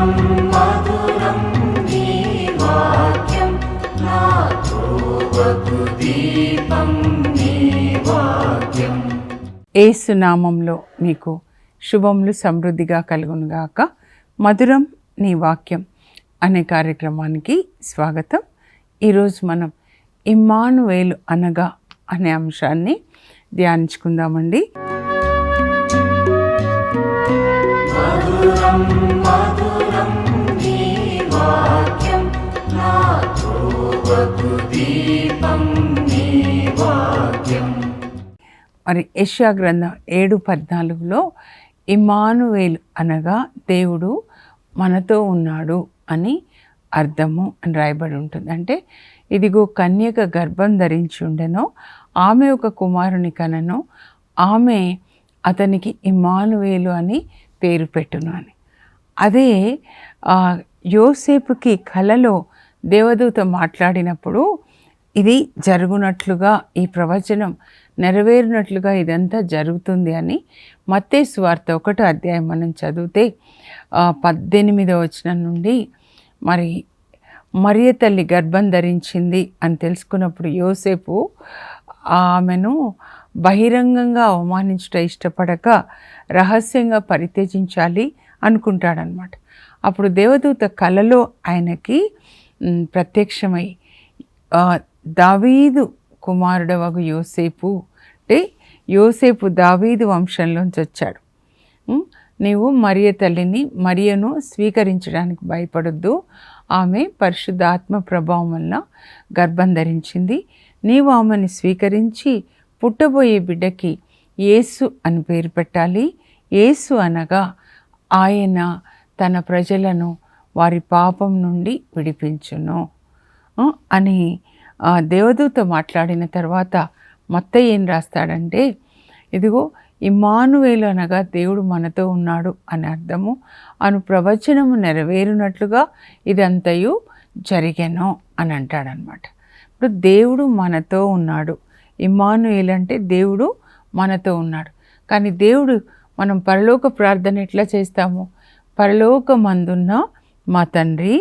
మధురం మధురం నీ వాక్యం నా త్రోవకు దీపం నీ వాక్యం. యేసు నామంలో మీకు శుభములు సమృద్ధిగా కలుగునుగాక. మధురం నీ వాక్యం అనే కార్యక్రమానికి స్వాగతం. ఈరోజు మనం ఇమ్మానుయేలు అనగా అనే అంశాన్ని ధ్యానించుకుందామండి. మధురం మధురం నీ వాక్యం నా త్రోవకు దీపం నీ వాక్యం. మరి యెషయా గ్రంథం 7:14లో ఇమ్మానుయేలు అనగా దేవుడు మనతో ఉన్నాడు అని అర్థము అని రాయబడి ఉంటుంది. అంటే ఇదిగో కన్యక గర్భం ధరించి ఉండెనో, ఆమె ఒక కుమారుని కనెను, ఆమె అతనికి ఇమ్మానుయేలు అని పేరు పెట్టును అని. అదే యోసేపుకి కలలో దేవదూత మాట్లాడినప్పుడు ఇది జరుగునట్లుగా, ఈ ప్రవచనం నెరవేరినట్లుగా ఇదంతా జరుగుతుంది అని మత్తయి సువార్త 1వ అధ్యాయం మనం చదివితే 18వ వచనం నుండి మరి మరియ తల్లి గర్భం ధరించింది అని తెలుసుకున్నప్పుడు యోసేపు ఆమెను బహిరంగంగా అవమానించుట ఇష్టపడక రహస్యంగా పరిత్యజించాలి అనుకుంటాడనమాట. అప్పుడు దేవదూత కలలో ఆయనకి ప్రత్యక్షమై దావీదు కుమారుడవగు యోసేపు, అంటే యోసేపు దావీదు వంశంలోంచి వచ్చాడు, నీవు మరియను స్వీకరించడానికి భయపడొద్దు, ఆమె పరిశుద్ధాత్మ ప్రభావం వలన గర్భం ధరించింది, నీవు ఆమెను స్వీకరించి పుట్టబోయే బిడ్డకి యేసు అని పేరు పెట్టాలి. యేసు అనగా ఆయన తన ప్రజలను వారి పాపం నుండి విడిపించును అని దేవదూత మాట్లాడిన తర్వాత మత్తయి ఏం రాస్తాడంటే, ఇదిగో ఇమ్మానుయేలు అనగా దేవుడు మనతో ఉన్నాడు అని అర్థము, అను ప్రవచనము నెరవేరునట్లుగా ఇదంతయు జరిగెను అని అంటాడనమాట. ఇప్పుడు దేవుడు మనతో ఉన్నాడు, ఇమ్మానుయేలు అంటే దేవుడు మనతో ఉన్నాడు. కానీ దేవుడు, మనం పరలోక ప్రార్థన ఎట్లా చేస్తాము? పరలోకమందున్న మా తండ్రి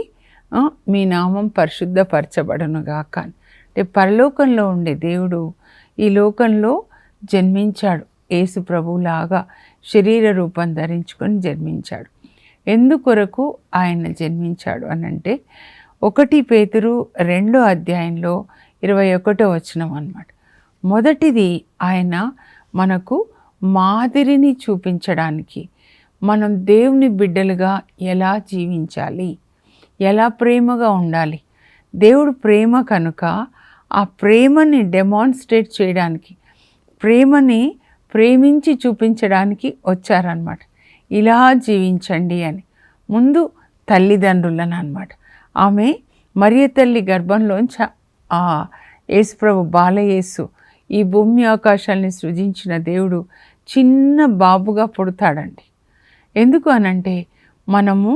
మీ నామం పరిశుద్ధపరచబడునుగాక. అంటే పరలోకంలో ఉండే దేవుడు ఈ లోకంలో జన్మించాడు, యేసు ప్రభువులాగా శరీర రూపం ధరించుకొని జన్మించాడు. ఎందుకొరకు ఆయన జన్మించాడు అనంటే 1 పేతురు 2వ అధ్యాయంలో 21వ వచనం అన్నమాట. మొదటిది ఆయన మనకు మాదిరిని చూపించడానికి, మనం దేవుని బిడ్డలుగా ఎలా జీవించాలి, ఎలా ప్రేమగా ఉండాలి. దేవుడు ప్రేమ కనుక ఆ ప్రేమని డెమాన్స్ట్రేట్ చేయడానికి, ప్రేమని ప్రేమించి చూపించడానికి వచ్చారనమాట. ఇలా జీవించండి అని ముందు తల్లిదండ్రులను అనమాట. ఆమె మరియ తల్లి గర్భంలోంచి యేసుప్రభు బాలయేసు ఈ భూమి ఆకాశాన్ని సృజించిన దేవుడు చిన్న బాబుగా పుడతాడండి. ఎందుకు అనంటే మనము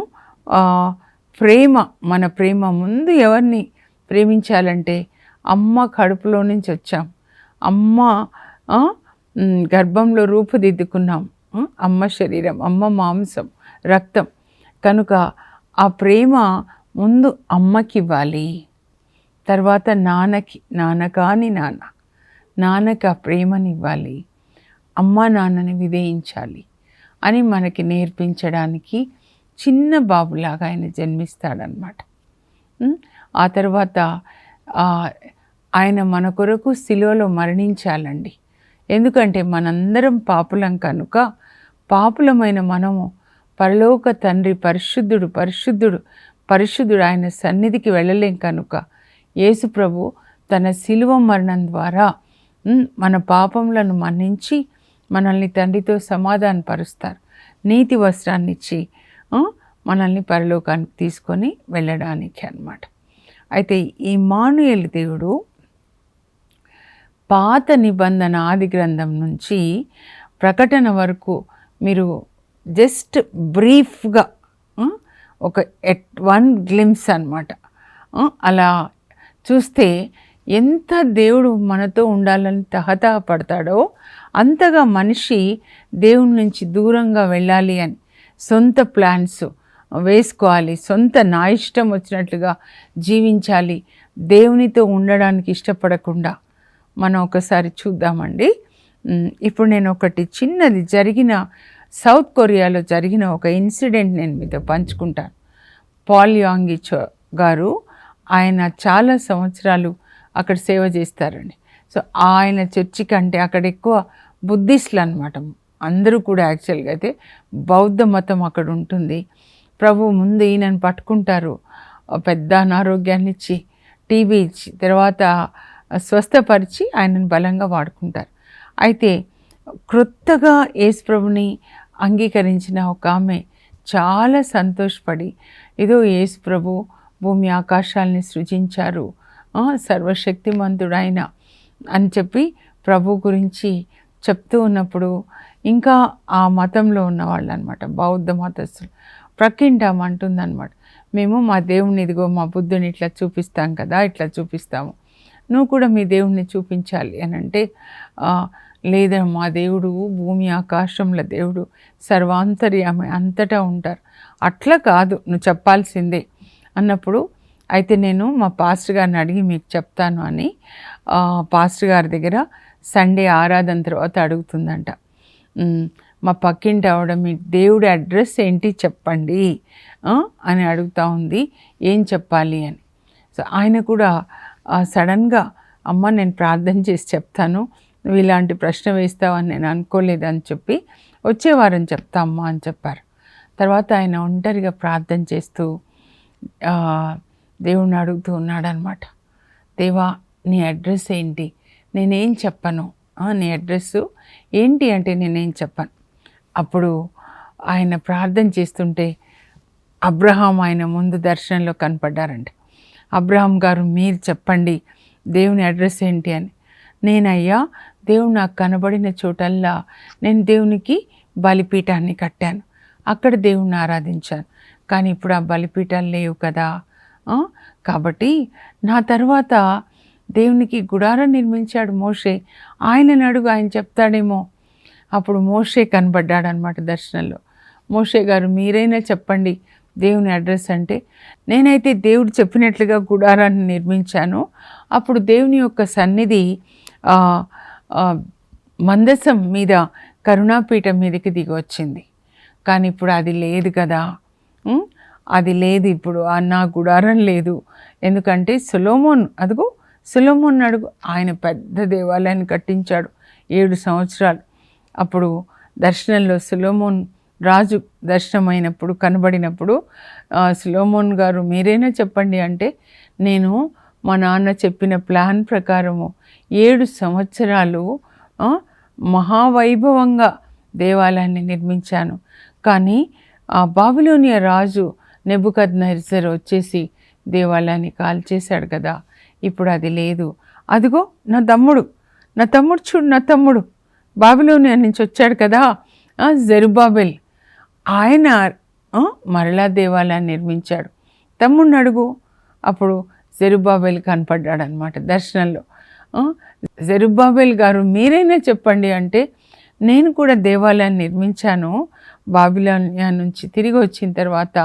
మన ప్రేమ ముందు ఎవరిని ప్రేమించాలంటే అమ్మ కడుపులో నుంచి వచ్చాం, అమ్మ గర్భంలో రూపుదిద్దుకున్నాం, అమ్మ శరీరం, అమ్మ మాంసం, రక్తం. కనుక ఆ ప్రేమ ముందు అమ్మకి ఇవ్వాలి, తర్వాత నాన్నకి ఆ ప్రేమని ఇవ్వాలి, అమ్మ నాన్నని విధేయించాలి అని మనకి నేర్పించడానికి చిన్న బాబులాగా ఆయన జన్మిస్తాడనమాట. ఆ తర్వాత ఆయన మన కొరకు శిలువలో మరణించాలండి. ఎందుకంటే మనందరం పాపులం కనుక, పాపులమైన మనము పరలోక తండ్రి పరిశుద్ధుడు ఆయన సన్నిధికి వెళ్ళలేం కనుక యేసు ప్రభు తన శిలువ మరణం ద్వారా మన పాపములను మన్నించి మనల్ని తండ్రితో సమాధానపరుస్తారు, నీతి వస్త్రాన్ని ఇచ్చి మనల్ని పరలోకానికి తీసుకొని వెళ్ళడానికి అన్నమాట. అయితే ఈ ఇమ్మానుయేలు దేవుడు పాత నిబంధన ఆది గ్రంథం నుంచి ప్రకటన వరకు మీరు జస్ట్ బ్రీఫ్గా ఒక వన్ గ్లిమ్స్ అన్నమాట అలా చూస్తే ఎంత దేవుడు మనతో ఉండాలని తహతహపడతాడో అంతగా మనిషి దేవుని నుంచి దూరంగా వెళ్ళాలి అని సొంత ప్లాన్స్, వేసుకోవాలి, సొంత నా ఇష్టం వచ్చినట్లుగా జీవించాలి, దేవునితో ఉండడానికి ఇష్టపడకుండా. మనం ఒకసారి చూద్దామండి. ఇప్పుడు నేను ఒకటి చిన్నది జరిగిన సౌత్ కొరియాలో జరిగిన ఒక ఇన్సిడెంట్ నేను మీతో పంచుకుంటాను. పాల్ యాంగి గారు, ఆయన చాలా సంవత్సరాలు అక్కడ సేవ చేస్తారండి. సో ఆయన చర్చి కంటే అక్కడ ఎక్కువ బుద్ధిస్టులు అనమాట, అందరూ కూడా. యాక్చువల్గా అయితే బౌద్ధ మతం అక్కడ ఉంటుంది. ప్రభు ముందు ఈయనను పట్టుకుంటారు, పెద్ద అనారోగ్యాన్ని ఇచ్చి, టీబీ ఇచ్చి, తర్వాత స్వస్థపరిచి ఆయనను బలంగా వాడుకుంటారు. అయితే క్రొత్తగా యేసు ప్రభుని అంగీకరించిన ఒక ఆమె చాలా సంతోషపడి, ఏదో యేసు ప్రభు భూమి ఆకాశాలని సృజించారు, సర్వశక్తిమంతుడైన అని చెప్పి ప్రభు గురించి చెప్తూ ఉన్నప్పుడు, ఇంకా ఆ మతంలో ఉన్నవాళ్ళు అనమాట, బౌద్ధ మతస్థులు, ప్రక్కింటామంటుందన్నమాట, మేము మా దేవుని ఇదిగో మా బుద్ధుని ఇట్లా చూపిస్తాం కదా, ఇట్లా చూపిస్తాము, నువ్వు కూడా మీ దేవుణ్ణి చూపించాలి అని అంటే, లేదా మా దేవుడు భూమి ఆకాశంల దేవుడు, సర్వాంతర్యామి, అంతటా ఉంటారు, అట్లా కాదు నువ్వు చెప్పాల్సిందే అన్నప్పుడు, అయితే నేను మా పాస్టర్ గారిని అడిగి మీకు చెప్తాను అని పాస్టర్ గారి దగ్గర సండే ఆరాధన తర్వాత అడుగుతుందంట. మా పక్కింటి ఆవిడ మీ దేవుడి అడ్రస్ ఏంటి చెప్పండి అని అడుగుతూ ఉంది, ఏం చెప్పాలి అని. సో ఆయన కూడా సడన్గా, అమ్మ నేను ప్రార్థన చేసి చెప్తాను, నువ్వు ఇలాంటి ప్రశ్న వేస్తావని నేను అనుకోలేదని చెప్పి, వచ్చే వారం చెప్తా అమ్మా అని చెప్పారు. తర్వాత ఆయన ఒంటరిగా ప్రార్థన చేస్తూ దేవుణ్ణి అడుగుతూ ఉన్నాడనమాట. దేవా నీ అడ్రస్ ఏంటి, నేనేం చెప్పను, నీ అడ్రస్సు ఏంటి అంటే నేనేం చెప్పను. అప్పుడు ఆయన ప్రార్థన చేస్తుంటే అబ్రహాం ఆయన ముందు దర్శనంలో కనపడ్డారంట. అబ్రహాం గారు మీరు చెప్పండి దేవుని అడ్రస్ ఏంటి అని. నేనయ్యా దేవుడు నాకు కనబడిన చోటల్లా నేను దేవునికి బలిపీఠాన్ని కట్టాను, అక్కడ దేవుణ్ణి ఆరాధించాను, కానీ ఇప్పుడు ఆ బలిపీఠాలు లేవు కదా, కాబట్టి నా తర్వాత దేవునికి గుడారం నిర్మించాడు మోషే, ఆయనను అడుగు ఆయన చెప్తాడేమో. అప్పుడు మోషే కనబడ్డాడనమాట దర్శనంలో. మోషే గారు మీరైనా చెప్పండి దేవుని అడ్రస్ అంటే, నేనైతే దేవుడు చెప్పినట్లుగా గుడారాన్ని నిర్మించాను, అప్పుడు దేవుని యొక్క సన్నిధి మందసం మీద కరుణాపీఠం మీదకి దిగి వచ్చింది, కానీ ఇప్పుడు అది లేదు కదా, అది లేదు ఇప్పుడు, నా గుడారం లేదు. ఎందుకంటే సొలొమోన్, అదిగో సొలొమోన్ అడుగు, ఆయన పెద్ద దేవాలయాన్ని కట్టించాడు 7 సంవత్సరాలు. అప్పుడు దర్శనంలో సొలొమోన్ రాజు దర్శనమైనప్పుడు కనబడినప్పుడు సొలొమోన్ గారు మీరైనా చెప్పండి అంటే, నేను మా నాన్న చెప్పిన ప్లాన్ ప్రకారము 7 సంవత్సరాలు మహావైభవంగా దేవాలయాన్ని నిర్మించాను, కానీ ఆ బాబిలోనియా రాజు నెబుకద్నెజర్ వచ్చేసి దేవాలయాన్ని కాల్చేశాడు కదా, ఇప్పుడు అది లేదు. అదిగో నా తమ్ముడు చూడు, నా తమ్ముడు బాబిలోనియా నుంచి వచ్చాడు కదా, జెరుబ్బాబెల్, ఆయన మరలా దేవాలయాన్ని నిర్మించాడు, తమ్ముడిని అడుగు. అప్పుడు జెరుబ్బాబెల్ కనపడ్డాడనమాట దర్శనంలో. జెరుబ్బాబెల్ గారు మీరైనా చెప్పండి అంటే, నేను కూడా దేవాలయాన్ని నిర్మించాను, బాబిలోనియా నుంచి తిరిగి వచ్చిన తర్వాత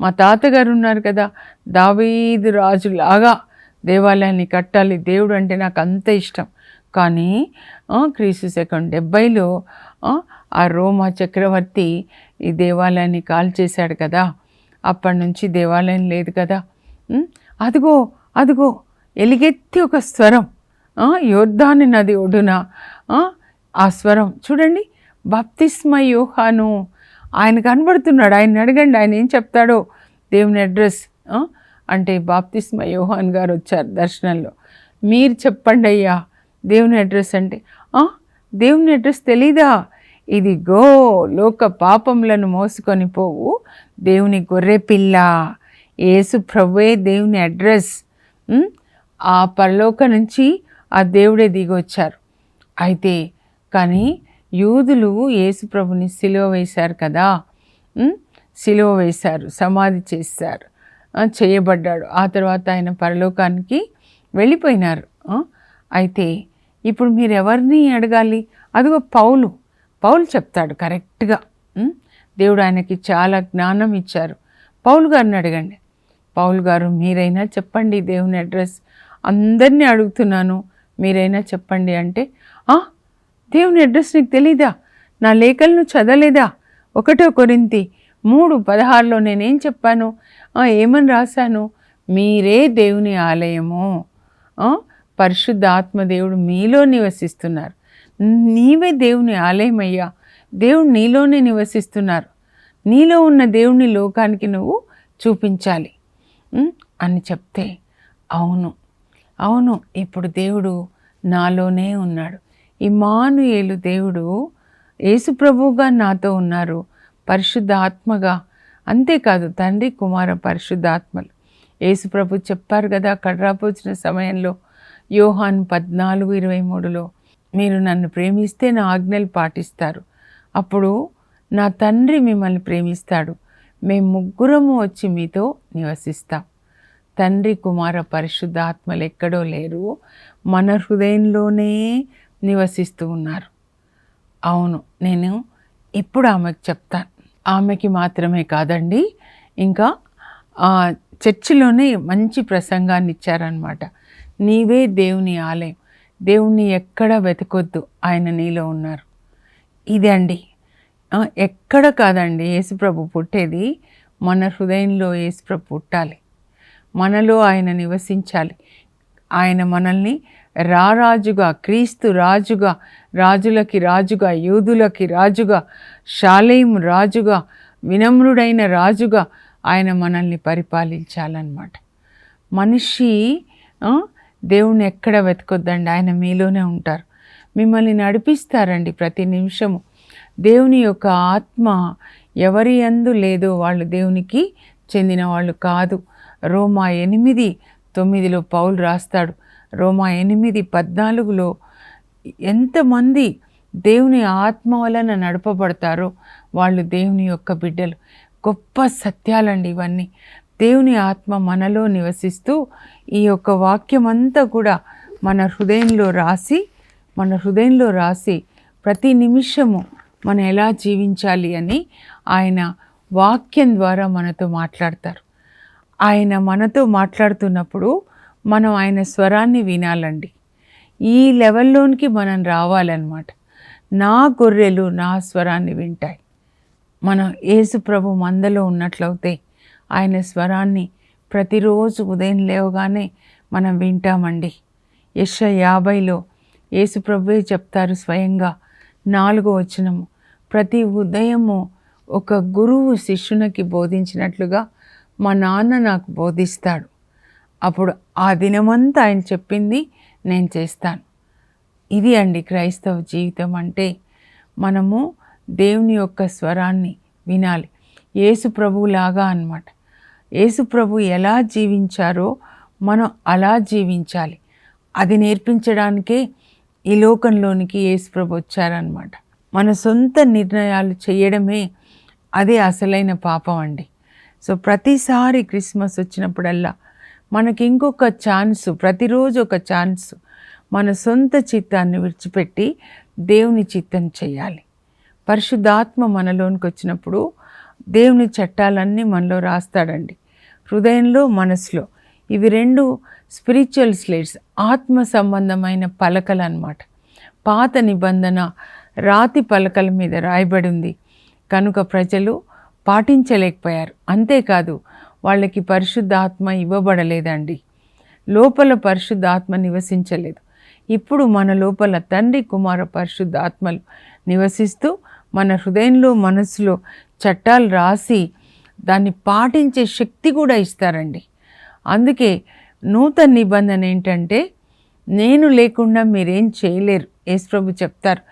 మా తాతగారు ఉన్నారు కదా, దావీదు రాజులాగా దేవాలయాన్ని కట్టాలి, దేవుడు అంటే నాకు అంత ఇష్టం, కానీ క్రీస్తు శకం 70లో ఆ రోమా చక్రవర్తి ఈ దేవాలయాన్ని కాల్చేశాడు కదా, అప్పటి నుంచి దేవాలయం లేదు కదా. అదిగో అదిగో ఎలుగెత్తి ఒక స్వరం యోర్దాను నది ఒడ్డున, ఆ స్వరం చూడండి, బాప్తిస్మ యోహాను, ఆయన కనబడుతున్నాడు, ఆయన అడగండి ఆయన ఏం చెప్తాడో దేవుని అడ్రస్ అంటే. బాప్తిస్మ యోహాన్ గారు వచ్చారు దర్శనంలో, మీరు చెప్పండి అయ్యా దేవుని అడ్రస్ అంటే, దేవుని అడ్రస్ తెలీదా, ఇదిగో లోక పాపములను మోసుకొని పోవు దేవుని గొర్రె పిల్ల యేసు ప్రభువే దేవుని అడ్రస్. ఆ పరలోక నుంచి ఆ దేవుడే దిగి వచ్చారు. అయితే కానీ యూదులు యేసు ప్రభుని సిలువ వేశారు కదా, సిలువ వేశారు, సమాధి చేశారు, చేయబడ్డాడు, ఆ తర్వాత ఆయన పరలోకానికి వెళ్ళిపోయినారు. అయితే ఇప్పుడు మీరు ఎవరిని అడగాలి, అదిగో పౌలు చెప్తాడు కరెక్ట్గా. దేవుడు ఆయనకి చాలా జ్ఞానం ఇచ్చారు, పౌలు గారిని అడగండి. పౌలు గారు మీరైనా చెప్పండి దేవుని అడ్రస్, అందరినీ అడుగుతున్నాను, మీరైనా చెప్పండి అంటే, దేవుని అడ్రస్ నీకు తెలీదా? నా లేఖలను చదవలేదా? 1 కొరింథీ 3:16 నేనేం చెప్పాను? ఏమని రాశాను? మీరే దేవుని ఆలయము, పరిశుద్ధాత్మ దేవుడు మీలో నివసిస్తున్నారు. నీవే దేవుని ఆలయం అయ్యా, దేవుడు నీలోనే నివసిస్తున్నారు. నీలో ఉన్న దేవుని లోకానికి నువ్వు చూపించాలి అని చెప్తే, అవును ఇప్పుడు దేవుడు నాలోనే ఉన్నాడు. ఇమ్మానుయేలు దేవుడు యేసుప్రభువుగా నాతో ఉన్నారు, పరిశుద్ధాత్మగా. అంతేకాదు తండ్రి, కుమార, పరిశుద్ధాత్మలు. యేసుప్రభు చెప్పారు కదా కడ్రాపోచిన సమయంలో, యోహాను 14:23లో, మీరు నన్ను ప్రేమిస్తే నా ఆజ్ఞలు పాటిస్తారు, అప్పుడు నా తండ్రి మిమ్మల్ని ప్రేమిస్తాడు, మేము ముగ్గురము వచ్చి మీతో నివసిస్తాం. తండ్రి, కుమార, పరిశుద్ధాత్మలు ఎక్కడో లేరు, మన హృదయంలోనే నివసిస్తూ ఉన్నారు. అవును, నేను ఇప్పుడు ఆమెకు చెప్తాను. ఆమెకి మాత్రమే కాదండి, ఇంకా చర్చిలోనే మంచి ప్రసంగాన్ని ఇచ్చారనమాట. నీవే దేవుని ఆలయం, దేవుణ్ణి ఎక్కడ వెతకొద్దు, ఆయన నీలో ఉన్నారు. ఇదే అండి, ఎక్కడ కాదండి యేసుప్రభు పుట్టేది, మన హృదయంలో యేసుప్రభు పుట్టాలి, మనలో ఆయన నివసించాలి. ఆయన మనల్ని రారాజుగా, క్రీస్తు రాజుగా, రాజులకి రాజుగా, యూదులకి రాజుగా, షాలేం రాజుగా, వినమ్రుడైన రాజుగా ఆయన మనల్ని పరిపాలించాలన్నమాట. మనిషి దేవుణ్ణి ఎక్కడ వెతకొద్దండి, ఆయన మీలోనే ఉంటారు, మిమ్మల్ని నడిపిస్తారండి ప్రతి నిమిషము. దేవుని యొక్క ఆత్మ ఎవరి యందు లేదో వాళ్ళు దేవునికి చెందిన వాళ్ళు కాదు. రోమా 8:9లో పౌలు రాస్తాడు. రోమా 8:14లో ఎంతమంది దేవుని ఆత్మ వలన నడపబడతారో వాళ్ళు దేవుని యొక్క బిడ్డలు. గొప్ప సత్యాలండి ఇవన్నీ. దేవుని ఆత్మ మనలో నివసిస్తూ ఈ యొక్క వాక్యం అంతా కూడా మన హృదయంలో రాసి ప్రతి నిమిషము మనం ఎలా జీవించాలి అని ఆయన వాక్యం ద్వారా మనతో మాట్లాడతారు. ఆయన మనతో మాట్లాడుతున్నప్పుడు మనం ఆయన స్వరాన్ని వినాలండి. ఈ లెవెల్లోనికి మనం రావాలన్నమాట. నా గొర్రెలు నా స్వరాన్ని వింటాయి. మనం యేసు ప్రభు మందలో ఉన్నట్లయితే ఆయన స్వరాన్ని ప్రతిరోజు ఉదయం లేవగానే మనం వింటామండి. యెషయా 50లో యేసు ప్రభువే చెప్తారు స్వయంగా, 4వ వచనము, ప్రతి ఉదయము ఒక గురువు శిష్యునికి బోధించినట్లుగా మా నాన్న నాకు బోధిస్తాడు. అప్పుడు ఆ దినమంతా ఆయన చెప్పింది నేను చేస్తాను. ఇది అండి క్రైస్తవ జీవితం అంటే. మనము దేవుని యొక్క స్వరాన్ని వినాలి. యేసు ప్రభువులాగా అన్నమాట. యేసు ప్రభు ఎలా జీవించారో మనం అలా జీవించాలి. అది నేర్పించడానికే ఈ లోకంలోనికి యేసు ప్రభు వచ్చారనమాట. మన సొంత నిర్ణయాలు చేయడమే అదే అసలైన పాపం అండి. సో ప్రతిసారి క్రిస్మస్ వచ్చినప్పుడల్లా మనకి ఇంకొక ఛాన్సు, ప్రతిరోజు ఒక ఛాన్సు. మన సొంత చిత్తాన్ని విడిచిపెట్టి దేవుని చిత్తం చేయాలి. పరిశుద్ధాత్మ మనలోనికి వచ్చినప్పుడు దేవుని చట్టాలన్నీ మనలో రాస్తాడండి. హృదయంలో, మనసులో. ఇవి 2 స్పిరిచువల్ స్లేట్స్, ఆత్మ సంబంధమైన పలకలు అన్నమాట. పాత నిబంధన రాతి పలకల మీద రాయబడి ఉంది కనుక ప్రజలు పాటించలేకపోయారు. అంతేకాదు వాళ్ళకి పరిశుద్ధాత్మ ఇవ్వబడలేదండి. లోపల పరిశుద్ధాత్మ నివసించలేదు. ఇప్పుడు మన లోపల తండ్రి, కుమార, పరిశుద్ధాత్మలు నివసిస్తూ మన హృదయంలో, మనసులో చట్టాలు రాసి దాన్ని పాటించే శక్తి కూడా ఇస్తారండి. అందుకే నూతన నిబంధన ఏంటంటే, నేను లేకుండా మీరేం చేయలేరు. యేసుప్రభు చెప్తారు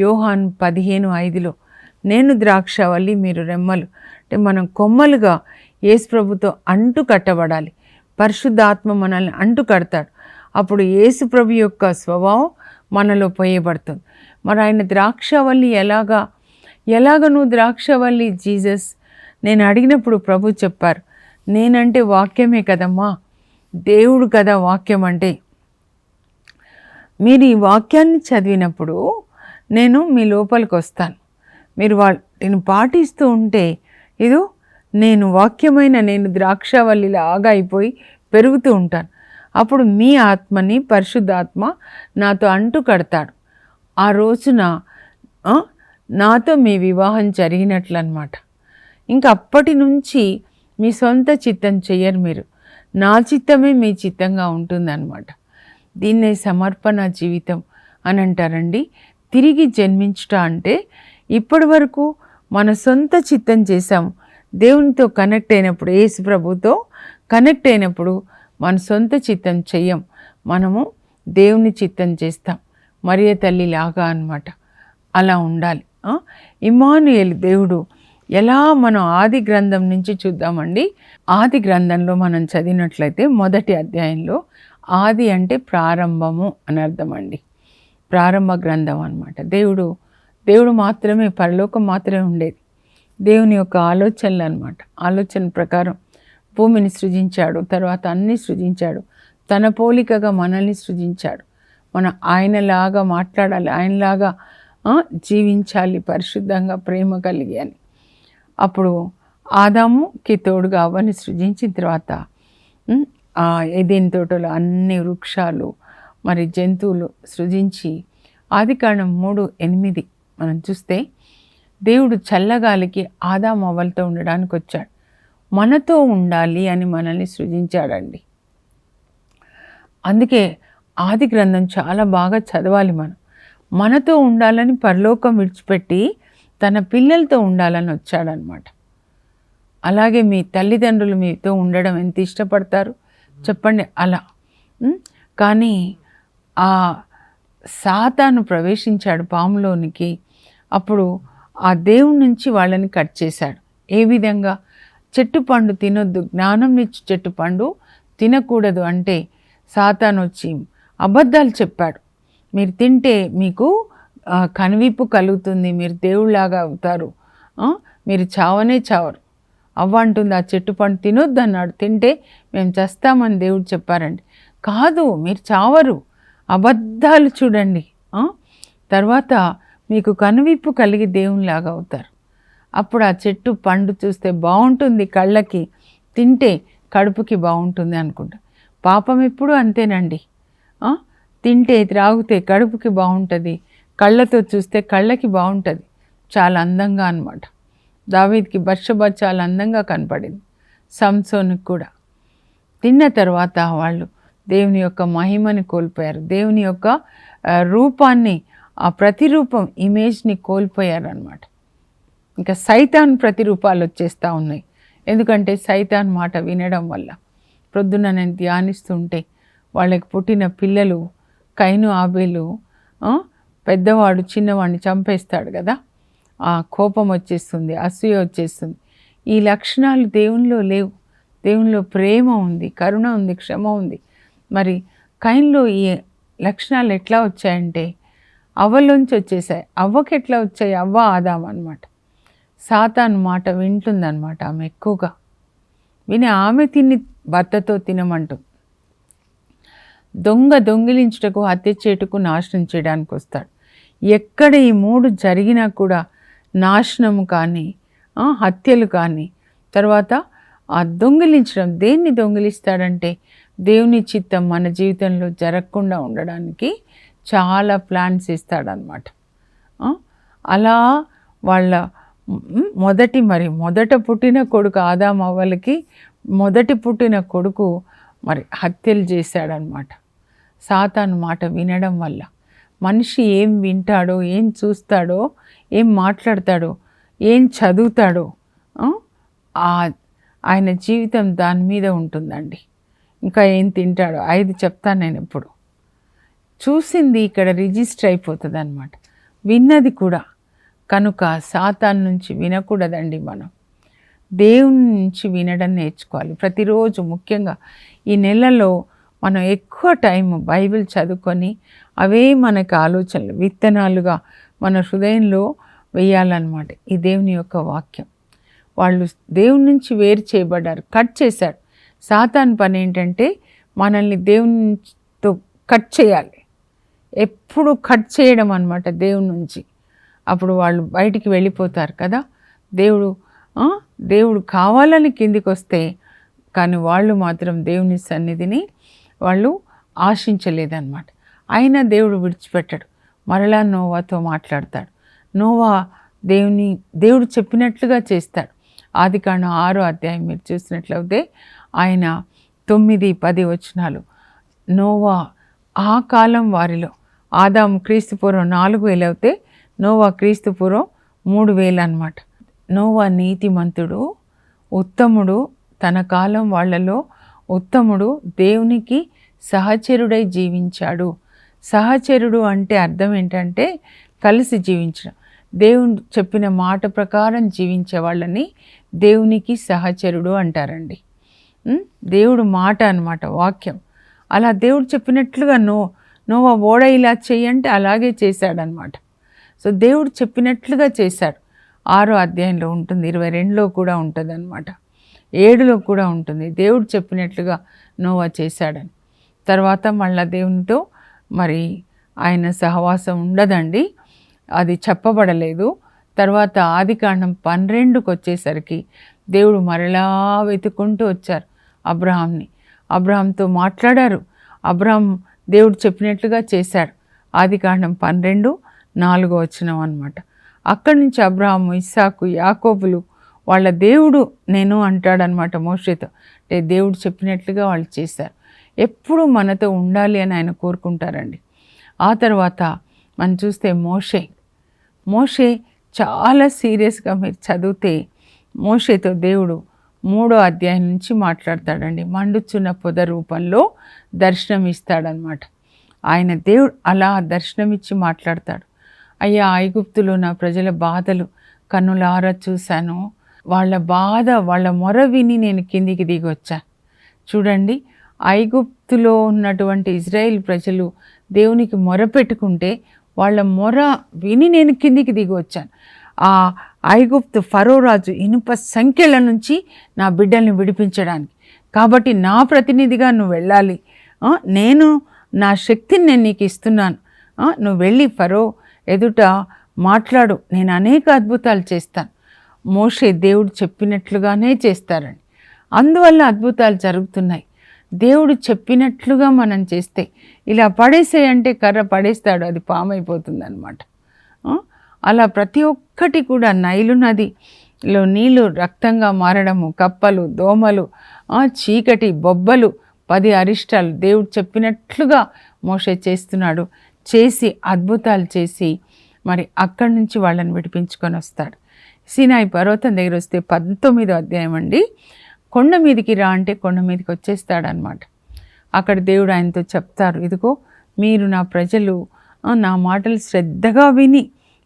యోహాను 15:5లో, నేను ద్రాక్షవల్లి మీరు రెమ్మలు. అంటే మనం కొమ్మలుగా యేసుప్రభుతో అంటు కట్టబడాలి. పరిశుద్ధాత్మ మనల్ని అంటు కడతాడు. అప్పుడు యేసుప్రభు యొక్క స్వభావం మనలో పోయబడుతుంది. మరి ఆయన ద్రాక్షవల్లి ఎలాగ నువ్వు ద్రాక్షవల్లి జీసస్? నేను అడిగినప్పుడు ప్రభు చెప్పారు, నేనంటే వాక్యమే కదమ్మా, దేవుడు కదా వాక్యం అంటే. మీరు ఈ వాక్యాన్ని చదివినప్పుడు నేను మీ లోపలికి వస్తాను. మీరు వాటిని పాటిస్తూ ఉంటే, ఇదో నేను ద్రాక్షవల్లిలాగా అయిపోయి పెరుగుతూ ఉంటాను. అప్పుడు మీ ఆత్మని పరిశుద్ధాత్మ నాతో అంటు కడతాడు. ఆ రోజున నాతో మీ వివాహం జరిగినట్లు అనమాట. ఇంకా అప్పటి నుంచి మీ సొంత చిత్తం చెయ్యరు మీరు, నా చిత్తమే మీ చిత్తంగా ఉంటుందన్నమాట. దీన్నే సమర్పణ జీవితం అని అంటారండి. తిరిగి జన్మించుట అంటే ఇప్పటి వరకు మన సొంత చిత్తం చేసాము. దేవునితో కనెక్ట్ అయినప్పుడు, యేసు ప్రభుతో కనెక్ట్ అయినప్పుడు మన సొంత చిత్తం చెయ్యం, మనము దేవుని చిత్తం చేస్తాం. మరియ తల్లి లాగా అన్నమాట. అలా ఉండాలి. ఇమ్మానుయేలు దేవుడు ఎలా మనం ఆది గ్రంథం నుంచి చూద్దామండి. ఆది గ్రంథంలో మనం చదివినట్లయితే మొదటి అధ్యాయంలో ఆది అంటే ప్రారంభము అని అర్థం అండి. ప్రారంభ గ్రంథం అన్నమాట. దేవుడు మాత్రమే, పరలోకం మాత్రమే ఉండేది. దేవుని యొక్క ఆలోచనలు అన్నమాట. ఆలోచన ప్రకారం భూమిని సృజించాడు, తర్వాత అన్నీ సృజించాడు. తన పోలికగా మనల్ని సృజించాడు. మనం ఆయనలాగా మాట్లాడాలి, ఆయనలాగా జీవించాలి, పరిశుద్ధంగా ప్రేమ కలిగి అని. అప్పుడు ఆదాముకి తోడుగా అవ్వని సృజించిన తర్వాత ఏదెన్ తోటలో అన్ని వృక్షాలు మరి జంతువులు సృజించి ఆదికాండం 3:8 మనం చూస్తే దేవుడు చల్లగాలికి ఆదాము అవ్వలతో ఉండడానికి వచ్చాడు. మనతో ఉండాలి అని మనల్ని సృజించాడండి. అందుకే ఆది గ్రంథం చాలా బాగా చదవాలి. మనతో ఉండాలని పరలోకం విడిచిపెట్టి తన పిల్లలతో ఉండాలని వచ్చాడనమాట. అలాగే మీ తల్లిదండ్రులు మీతో ఉండడం ఎంత ఇష్టపడతారు చెప్పండి అలా. కానీ ఆ సాతాను ప్రవేశించాడు పాములోనికి. అప్పుడు ఆ దేవుని నుంచి వాళ్ళని కట్ చేశాడు. ఏ విధంగా? చెట్టు పండు తినొద్దు, జ్ఞానం నిచ్చు చెట్టు పండు తినకూడదు అంటే సాతాను వచ్చి అబద్ధాలు చెప్పాడు. మీరు తింటే మీకు కనువిప్పు కలుగుతుంది, మీరు దేవుళ్ళలాగా అవుతారు, మీరు చావనే చావరు. అవ్వ అంటుంది ఆ చెట్టు పండు తినొద్దు అన్నాడు. తింటే మేము చస్తామని దేవుడు చెప్పారండి. కాదు, మీరు చావరు. అబద్ధాలు చూడండి. తర్వాత మీకు కనువిప్పు కలిగి దేవునిలాగా అవుతారు. అప్పుడు ఆ చెట్టు పండు చూస్తే బాగుంటుంది, కళ్ళకి, తింటే కడుపుకి బాగుంటుంది అనుకుంటా. పాపం ఎప్పుడు అంతేనండి. తింటే త్రాగితే కడుపుకి బాగుంటుంది, కళ్ళతో చూస్తే కళ్ళకి బాగుంటుంది. చాలా అందంగా అన్నమాట. దావీద్కి బత్షెబ చాలా అందంగా కనపడింది, సంసోనుకి కూడా. తిన్న తర్వాత వాళ్ళు దేవుని యొక్క మహిమని కోల్పోయారు, దేవుని యొక్క రూపాన్ని, ఆ ప్రతిరూపం ఇమేజ్ని కోల్పోయారు అన్నమాట. ఇంకా సైతాన్ ప్రతిరూపాలు వచ్చేస్తూ ఉన్నాయి. ఎందుకంటే సైతాన్ మాట వినడం వల్ల. ప్రొద్దున నేను ధ్యానిస్తుంటే వాళ్ళకి పుట్టిన పిల్లలు కైను ఆబేలు, పెద్దవాడు చిన్నవాడిని చంపేస్తాడు కదా, ఆ కోపం వచ్చేస్తుంది, అసూయ వచ్చేస్తుంది. ఈ లక్షణాలు దేవునిలో లేవు. దేవునిలో ప్రేమ ఉంది, కరుణ ఉంది, క్షమ ఉంది. మరి కైన్లో ఈ లక్షణాలు ఎట్లా వచ్చాయంటే అవ్వలోంచి వచ్చేసాయి. అవ్వకి ఎట్లా వచ్చాయి? అవ్వ ఆదాం అన్నమాట. సాతాను మాట వింటుందన్నమాట ఆమె ఎక్కువగా. విని ఆమె తిని భర్తతో తినమంటుంది. దొంగిలించుటకు, హత్య చేయుటకు, నాశనం చేయడానికి వస్తాడు. ఎక్కడ ఈ 3 జరిగినా కూడా నాశనము కానీ, హత్యలు కానీ, తర్వాత ఆ దొంగిలించడం. దేన్ని దొంగిలిస్తాడంటే దేవుని చిత్తం మన జీవితంలో జరగకుండా ఉండడానికి చాలా ప్లాన్స్ ఇస్తాడనమాట. అలా వాళ్ళ మొదట పుట్టిన కొడుకు ఆదాము అవ్వలకి మొదటి పుట్టిన కొడుకు మరి హత్యలు చేశాడనమాట. సాతాను మాట వినడం వల్ల. మనిషి ఏం వింటాడో, ఏం చూస్తాడో, ఏం మాట్లాడతాడో, ఏం చదువుతాడో ఆయన జీవితం దాని మీద ఉంటుందండి. ఇంకా ఏం తింటాడో 5 చెప్తాను నేను ఎప్పుడు. చూసింది ఇక్కడ రిజిస్టర్ అయిపోతుంది అన్నమాట, విన్నది కూడా. కనుక సాతాను నుంచి వినకూడదండి. మనం దేవుని నుంచి వినడం నేర్చుకోవాలి ప్రతిరోజు. ముఖ్యంగా ఈ నెలలో మనం ఎక్కువ టైం బైబిల్ చదువుకొని అవే మనకు ఆలోచనలు, విత్తనాలుగా మన హృదయంలో వేయాలన్నమాట. ఈ దేవుని యొక్క వాక్యం. వాళ్ళు దేవుని నుంచి వేరు చేయబడ్డారు, కట్ చేశాడు. సాతాను పని ఏంటంటే మనల్ని దేవునితో కట్ చేయాలి, ఎప్పుడు కట్ చేయడం అన్నమాట దేవుని నుంచి. అప్పుడు వాళ్ళు బయటికి వెళ్ళిపోతారు కదా. దేవుడు దేవుడు కావాలని కిందికి వస్తే, కానీ వాళ్ళు మాత్రం దేవుని సన్నిధిని వాళ్ళు ఆశించలేదన్నమాట. అయినా దేవుడు విడిచిపెట్టాడు. మరలా నోవాతో మాట్లాడతాడు. నోవా దేవుడు చెప్పినట్లుగా చేస్తాడు. ఆదికాండం 6వ అధ్యాయం మీరు చూసినట్లయితే ఆయన 9-10 వచనాలు. నోవా ఆ కాలం వారిలో, ఆదాము క్రీస్తుపూర్వం 4000 అయితే నోవా క్రీస్తుపూర్వం 3000 అన్నమాట. నోవా నీతిమంతుడు, ఉత్తముడు, తన కాలం వాళ్ళలో ఉత్తముడు, దేవునికి సహచరుడై జీవించాడు. సహచరుడు అంటే అర్థం ఏంటంటే కలిసి జీవించడం. దేవుడు చెప్పిన మాట ప్రకారం జీవించే వాళ్ళని దేవునికి సహచరుడు అంటారండి. దేవుడు మాట అన్నమాట, వాక్యం. అలా దేవుడు చెప్పినట్లుగా నోవా ఓడ ఇలా చెయ్యంటే అలాగే చేశాడనమాట. సో దేవుడు చెప్పినట్లుగా చేశాడు. 6వ అధ్యాయంలో ఉంటుంది, 22లో కూడా ఉంటుంది అనమాట, 7లో కూడా ఉంటుంది. దేవుడు చెప్పినట్లుగా నోవా చేశాడని. తర్వాత మళ్ళా దేవునితో మరి ఆయన సహవాసం ఉండదండి, అది చెప్పబడలేదు. తర్వాత ఆదికాండం 12కి వచ్చేసరికి దేవుడు మరలా వెతుక్కుంటూ వచ్చారు అబ్రహాంని. అబ్రహాంతో మాట్లాడారు. అబ్రహాం దేవుడు చెప్పినట్లుగా చేశాడు. ఆదికాండం 12:4 వచనం అన్నమాట. అక్కడి నుంచి అబ్రహాము, ఇస్సాకు, యాకోబులు వాళ్ళ దేవుడు నేను అంటాడనమాట మోషేతో. అంటే దేవుడు చెప్పినట్లుగా వాళ్ళు చేశారు. ఎప్పుడూ మనతో ఉండాలి అని ఆయన కోరుకుంటారండి. ఆ తర్వాత మనం చూస్తే మోషే చాలా సీరియస్గా మీరు చదివితే మోషేతో దేవుడు 3వ అధ్యాయం నుంచి మాట్లాడతాడండి. మండుచున్న పొద రూపంలో దర్శనం ఇస్తాడనమాట. ఆయన దేవుడు అలా దర్శనమిచ్చి మాట్లాడతాడు. అయ్యా, ఐగుప్తులో నా ప్రజల బాధలు కన్నులారా చూశాను. వాళ్ళ బాధ, వాళ్ళ మొర విని నేను కిందికి దిగి వచ్చాను. చూడండి, ఐగుప్తులో ఉన్నటువంటి ఇజ్రాయేల్ ప్రజలు దేవునికి మొర పెట్టుకుంటే వాళ్ళ మొర విని నేను కిందికి దిగి వచ్చాను. ఆ ఐగుప్తు ఫరో రాజు ఇనుప సంఖ్యల నుంచి నా బిడ్డల్ని విడిపించడానికి. కాబట్టి నా ప్రతినిధిగా నువ్వు వెళ్ళాలి. నేను నా శక్తిని నేను నీకు ఇస్తున్నాను. నువ్వు వెళ్ళి ఫరో ఎదుట మాట్లాడు, నేను అనేక అద్భుతాలు చేస్తాను. మోషే దేవుడు చెప్పినట్లుగానే చేస్తారండి. అందువల్ల అద్భుతాలు జరుగుతున్నాయి. దేవుడు చెప్పినట్లుగా మనం చేస్తే, ఇలా పడేసేయంటే కర్ర పడేస్తాడు, అది పామైపోతుంది అనమాట. అలా ప్రతి ఒక్కటి కూడా నైలు నదిలో నీళ్లు రక్తంగా మారడము, కప్పలు, దోమలు, చీకటి, బొబ్బలు, 10 అరిష్టాలు దేవుడు చెప్పినట్లుగా మోషే చేస్తున్నాడు. చేసి అద్భుతాలు చేసి మరి అక్కడి నుంచి వాళ్ళని విడిపించుకొని వస్తాడు. సీనాయి పర్వతం దగ్గర వస్తే 19వ అధ్యాయం అండి. కొండ మీదకి రా అంటే కొండ మీదకి వచ్చేస్తాడనమాట. అక్కడ దేవుడు ఆయనతో చెప్తారు, ఇదిగో మీరు నా ప్రజలు నా మాటలు శ్రద్ధగా విని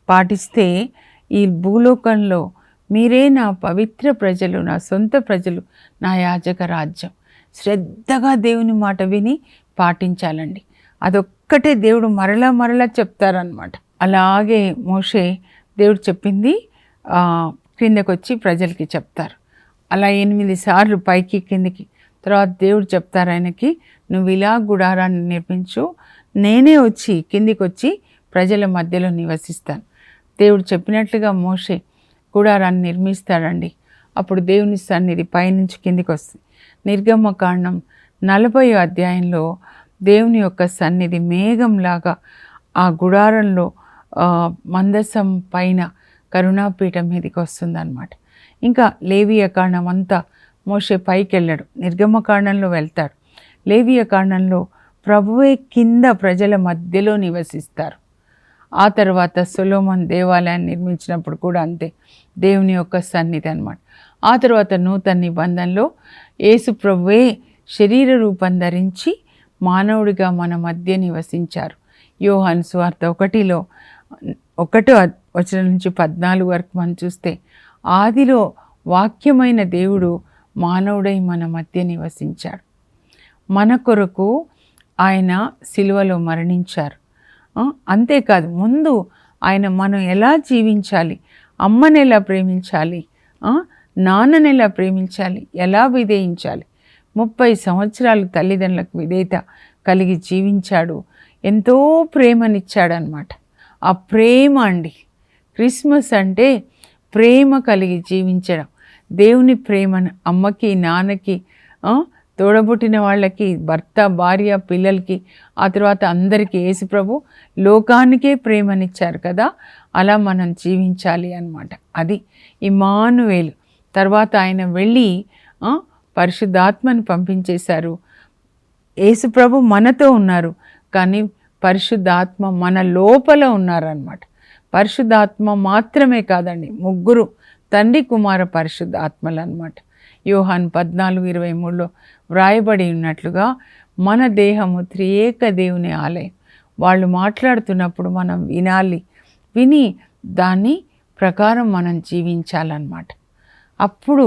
పాటిస్తే ఈ భూలోకంలో మీరే నా పవిత్ర ప్రజలు, నా సొంత ప్రజలు, నా యాజక రాజ్యం. శ్రద్ధగా దేవుని మాట విని పాటించాలండి. అదొక్కటే దేవుడు మరలా చెప్తారనమాట. అలాగే మోషే దేవుడు చెప్పింది క్రిందకు వచ్చి ప్రజలకి చెప్తారు. అలా 8 సార్లు పైకి కిందికి. తర్వాత దేవుడు చెప్తారు ఆయనకి, నువ్వు ఇలా గుడారాన్ని నిర్మించు, నేనే వచ్చి కిందికి వచ్చి ప్రజల మధ్యలో నివసిస్తాను. దేవుడు చెప్పినట్లుగా మోషే గుడారాన్ని నిర్మిస్తాడండి. అప్పుడు దేవుని సన్నిధి పైనుంచి కిందికి వస్తుంది. నిర్గమకాండం 40వ అధ్యాయంలో దేవుని యొక్క సన్నిధి మేఘంలాగా ఆ గుడారంలో మందసం పైన కరుణాపీఠం మీదకి వస్తుందన్నమాట. ఇంకా లేవీయ కాండం అంతా మోషే పైకి వెళ్ళాడు, నిర్గమకాండంలో వెళ్తాడు. లేవీయ కాండంలో ప్రభువే కింద ప్రజల మధ్యలో నివసిస్తారు. ఆ తర్వాత సొలొమోన్ దేవాలయాన్ని నిర్మించినప్పుడు కూడా అంతే, దేవుని యొక్క సన్నిధి అన్నమాట. ఆ తర్వాత నూతన నిబంధనలో యేసు ప్రభువే శరీర రూపం ధరించి మానవుడిగా మన మధ్య నివసించారు. యోహాను సువార్త 1లో 1వ వచనం నుంచి 14 వరకు మనం చూస్తే, ఆదిలో వాక్యమైన దేవుడు మానవుడై మన మధ్య నివసించాడు. మన కొరకు ఆయన సిలువలో మరణించారు. అంతేకాదు, ముందు ఆయన మనం ఎలా జీవించాలి, అమ్మని ఎలా ప్రేమించాలి, నాన్నని ఎలా ప్రేమించాలి, ఎలా విధేయించాలి, 30 సంవత్సరాలు తల్లిదండ్రులకు విధేయత కలిగి జీవించాడు. ఎంతో ప్రేమనిచ్చాడనమాట. ఆ ప్రేమ అండి, క్రిస్మస్ అంటే ప్రేమ కలిగి జీవించడం. దేవుని ప్రేమను అమ్మకి, నాన్నకి, తోడబుట్టిన వాళ్ళకి, భర్త, భార్య, పిల్లలకి, ఆ తర్వాత అందరికీ యేసుప్రభు లోకానికే ప్రేమనిచ్చారు కదా, అలా మనం జీవించాలి అన్నమాట. అది ఇమ్మానువేలు. తర్వాత ఆయన వెళ్ళి పరిశుద్ధాత్మని పంపించేశారు. యేసుప్రభు మనతో ఉన్నారు, కానీ పరిశుద్ధాత్మ మన లోపల ఉన్నారన్నమాట. పరిశుద్ధాత్మ మాత్రమే కాదండి, ముగ్గురు తండ్రి, కుమార, పరిశుద్ధాత్మలు అన్నమాట. యోహాను 14:23లో వ్రాయబడి ఉన్నట్లుగా మన దేహము త్రియేక దేవుని ఆలయం. వాళ్ళు మాట్లాడుతున్నప్పుడు మనం వినాలి, విని దాని ప్రకారం మనం జీవించాలన్నమాట. అప్పుడు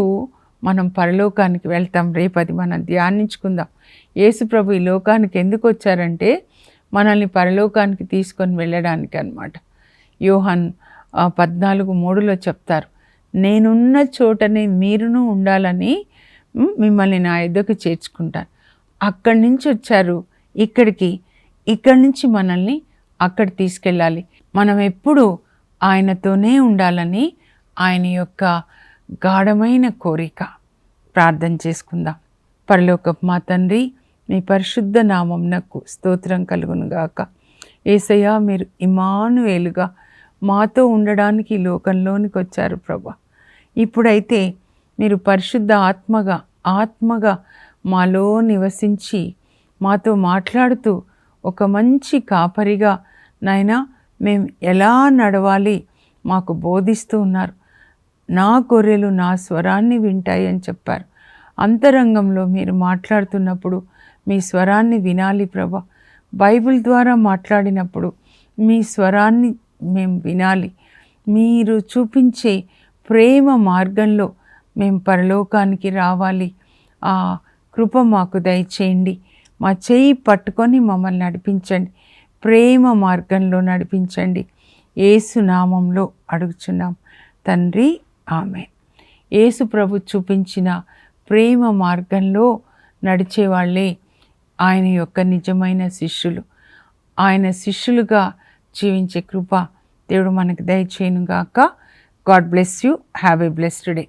మనం పరలోకానికి వెళ్తాం. రేపది మనం ధ్యానించుకుందాం. యేసుప్రభు ఈ లోకానికి ఎందుకు వచ్చారంటే మనల్ని పరలోకానికి తీసుకొని వెళ్ళడానికి అన్నమాట. యోహాను 14:3లో చెప్తారు, నేనున్న చోటనే మీరును ఉండాలని మిమ్మల్ని నా యొద్దకు చేర్చుకుంటాను. అక్కడి నుంచి వచ్చారు ఇక్కడికి, ఇక్కడి నుంచి మనల్ని అక్కడ తీసుకెళ్ళాలి. మనం ఎప్పుడు ఆయనతోనే ఉండాలని ఆయన యొక్క గాఢమైన కోరిక. ప్రార్థన చేసుకుందాం. పరలోకపు మా తండ్రి, మీ పరిశుద్ధ నామమునకు స్తోత్రం కలుగునుగాక. యేసయ్యా, మీరు ఇమ్మానుయేలుగా మాతో ఉండడానికి ఈ లోకంలోనికి వచ్చారు ప్రభా. ఇప్పుడైతే మీరు పరిశుద్ధ ఆత్మగా మాలో నివసించి మాతో మాట్లాడుతూ ఒక మంచి కాపరిగా నాయనా మేము ఎలా నడవాలి మాకు బోధిస్తూ ఉన్నారు. నా గొర్రెలు నా స్వరాన్ని వింటాయి అని చెప్పారు. అంతరంగంలో మీరు మాట్లాడుతున్నప్పుడు మీ స్వరాన్ని వినాలి ప్రభా. బైబిల్ ద్వారా మాట్లాడినప్పుడు మీ స్వరాన్ని మేము వినాలి. మీరు చూపించే ప్రేమ మార్గంలో మేము పరలోకానికి రావాలి. ఆ కృప మాకు దయచేయండి. మా చేయి పట్టుకొని మమ్మల్ని నడిపించండి, ప్రేమ మార్గంలో నడిపించండి. యేసు నామంలో అడుగుచున్నాం తండ్రి, ఆమేన్. యేసు ప్రభు చూపించిన ప్రేమ మార్గంలో నడిచేవాళ్ళే ఆయన యొక్క నిజమైన శిష్యులు. ఆయన శిష్యులుగా జీవించే కృప దేవుడు మనకు దయచేయునుగాక. God bless you. Have a blessed day.